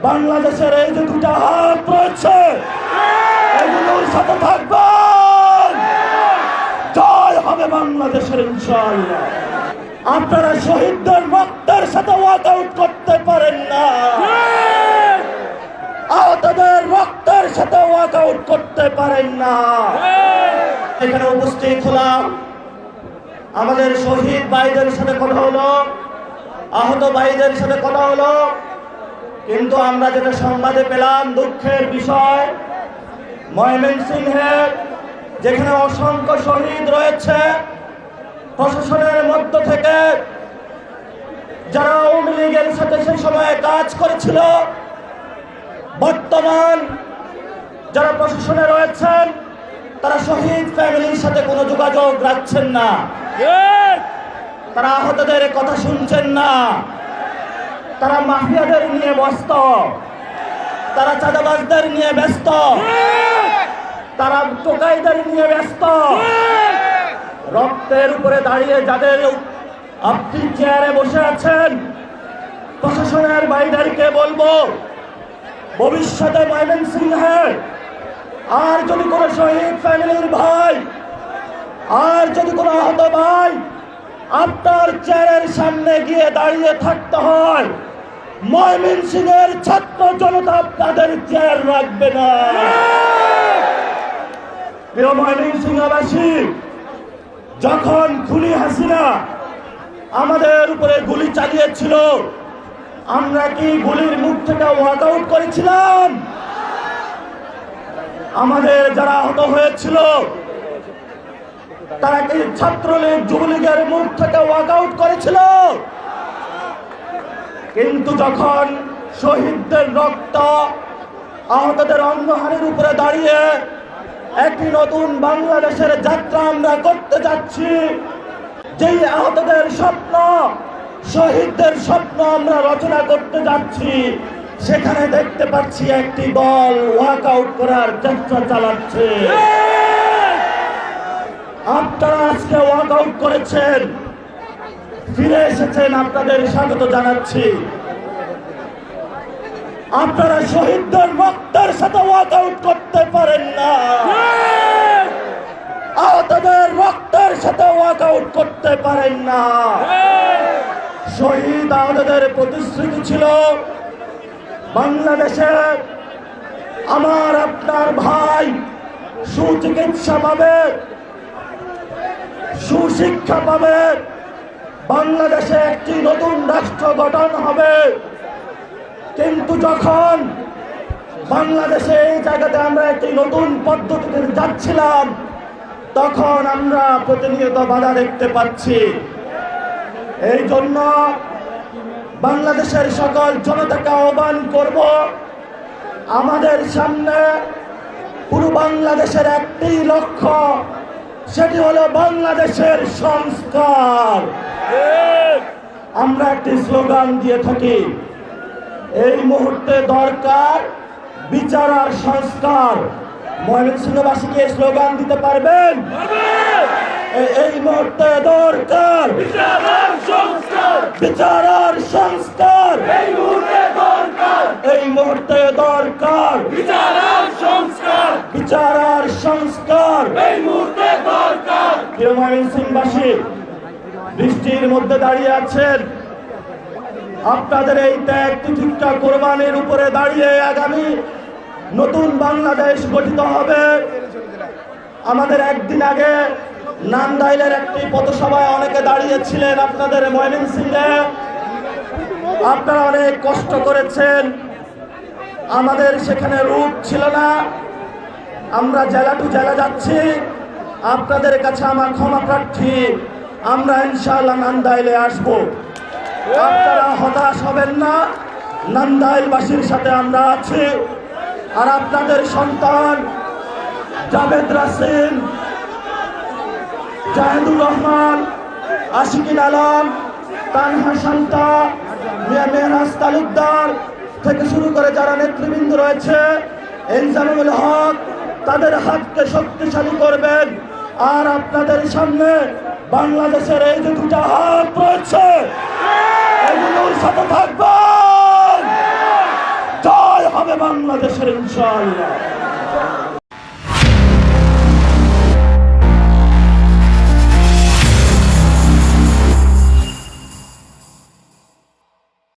বাংলাদেশের এই যে দুটা হাত রয়েছে এগুলোর সাথে থাকবেন। জয় হবে বাংলাদেশের ইনশাআল্লাহ। আপনারা শহীদদের রক্তের সাথে ওয়াক আউট করতে পারেন না, আহতদের রক্তের সাথে ওয়াক আউট করতে পারেন না। এখানে উপস্থিত হলাম, আমাদের শহীদ ভাইদের সাথে কথা হলো, আহত ভাইদের সাথে কথা হলো, কিন্তু আমরা যেটা সংবাদে পেলাম দুঃখের বিষয়, ময়মনসিংহে যেখানে অসংখ্য শহীদ রয়েছে, প্রশাসনের মধ্য থেকে যারা আওয়ামী লীগের সাথে সেই সময়ে কাজ করেছিল, বর্তমান যারা প্রশাসনে রয়েছেন তারা শহীদ ফ্যামিলির সাথে কোনো যোগাযোগ রাখছেন না, তারা আহতদের কথা শুনছেন না, তারা মাফিয়াদের নিয়ে ব্যস্ত, তারা চাঁদাবাজদের নিয়ে ব্যস্ত, তারা টোকাইদের নিয়ে ব্যস্ত। রক্তের উপরে দাঁড়িয়ে যাদের আপনি চেয়ারে বসে আছেন, প্রশাসনের ভাইদেরকে বলবো, ভবিষ্যতে ময়মনসিংহে আর যদি কোনো শহীদ ফ্যামিলির ভাই, আর যদি কোনো আহত ভাই আপনার চেয়ারের সামনে গিয়ে দাঁড়িয়ে থাকতে হয়, ময়মনসিংহের ছাত্র জনতা আপনাদের চেয়ার রাখবে না। প্রিয় ময়মনসিংহবাসী, যখন খুনি হাসিনা আমাদের উপরে গুলি চালিয়েছিল, আমরা কি গুলির মুখ থেকে ওয়াক আউট করেছিলাম? আমাদের যারা আহত হয়েছিল তারা কি ছাত্রলীগ যুবলীগের মুখ থেকে ওয়াক আউট করেছিল? কিন্তু যখন শহীদদের রক্ত, আহতদের অঙ্গহানির উপরে দাঁড়িয়ে একটি নতুন বাংলাদেশের যাত্রা আমরা করতে যাচ্ছি, যেই আহতদের স্বপ্ন, শহীদদের স্বপ্ন আমরা রচনা করতে যাচ্ছি, সেখানে দেখতে পাচ্ছি একটি দল ওয়াক আউট করার চেষ্টা চালাচ্ছে। আপনারা আজকে ওয়াক আউট করেছেন, ফিরে এসেছেন, আপনাদের স্বাগত জানাচ্ছি। আপনারা শহীদদের রক্তের সাথে ওয়াক আউট করতে পারেন না, আহতদের রক্তের সাথে ওয়াক আউট করতে পারেন না। শহীদ আহতদের প্রতিশ্রুতি ছিল বাংলাদেশে আমার আপনার ভাই সুচিকিৎসা পাবে, সুশিক্ষা পাবে, বাংলাদেশে একটি নতুন রাষ্ট্র গঠন হবে। কিন্তু যখন বাংলাদেশে এই জায়গাতে আমরা একটি নতুন পদ্ধতিতে যাচ্ছিলাম, তখন আমরা প্রতিনিয়ত বাধা দেখতে পাচ্ছি। এই জন্য বাংলাদেশের সকল জনতাকে আহ্বান করব, আমাদের সামনে পুরো বাংলাদেশের একটি লক্ষ্য, সেটি হলো বাংলাদেশের সংস্কার। আমরা একটি স্লোগান দিয়ে থাকি, এই মুহূর্তে দরকার বিচার আর সংস্কার। ময়মনসিংহবাসীকে স্লোগান দিতে পারবেন? এই মুহূর্তে দরকার বিচার আর সংস্কার, বিচার আর সংস্কার। এই মুহূর্তে দরকার, এই মুহূর্তে দরকার বিচার আর সংস্কার, বিচার আর সংস্কার। এই মুহূর্তে দরকার। প্রিয় ময়মনসিংহবাসী, বৃষ্টির মধ্যে দাঁড়িয়ে আছেন, আপনাদের এই ত্যাগ তিতিক্ষা কোরবানির উপরে দাঁড়িয়ে আগামী নতুন বাংলাদেশ গঠিত হবে। আমাদের একদিন আগে নান্দাইলের একটি পথসভায় অনেকে দাঁড়িয়েছিলেন আপনাদের ময়মনসিংহে, আপনারা অনেক কষ্ট করেছেন, আমাদের সেখানে রুট ছিল না, আমরা জেলা টু জেলা যাচ্ছি, আপনাদের কাছে আমার ক্ষমা প্রার্থী, আমরা ইনশাআল্লাহ নান্দাইলে আসব। আপনারা হতাশ হবেন না, নান্দাইলবাসীর সাথে আমরা আছি। আর আপনাদের সন্তান জাভেদ রাসিন, জাহিদুর রহমান, আশিকিন আলম, তানহা শান্তা, মেহরাজ তালুকদার থেকে শুরু করে যারা নেতৃবৃন্দ রয়েছে, ইনজামুল হক, তাদের হাতকে শক্তিশালী করবেন। আর আপনাদের সামনে বাংলাদেশের এই যে দুটা হাত রয়েছে, এগুলোর সাথে থাকবেন। হবে বাংলাদেশের ইনশাআল্লাহ।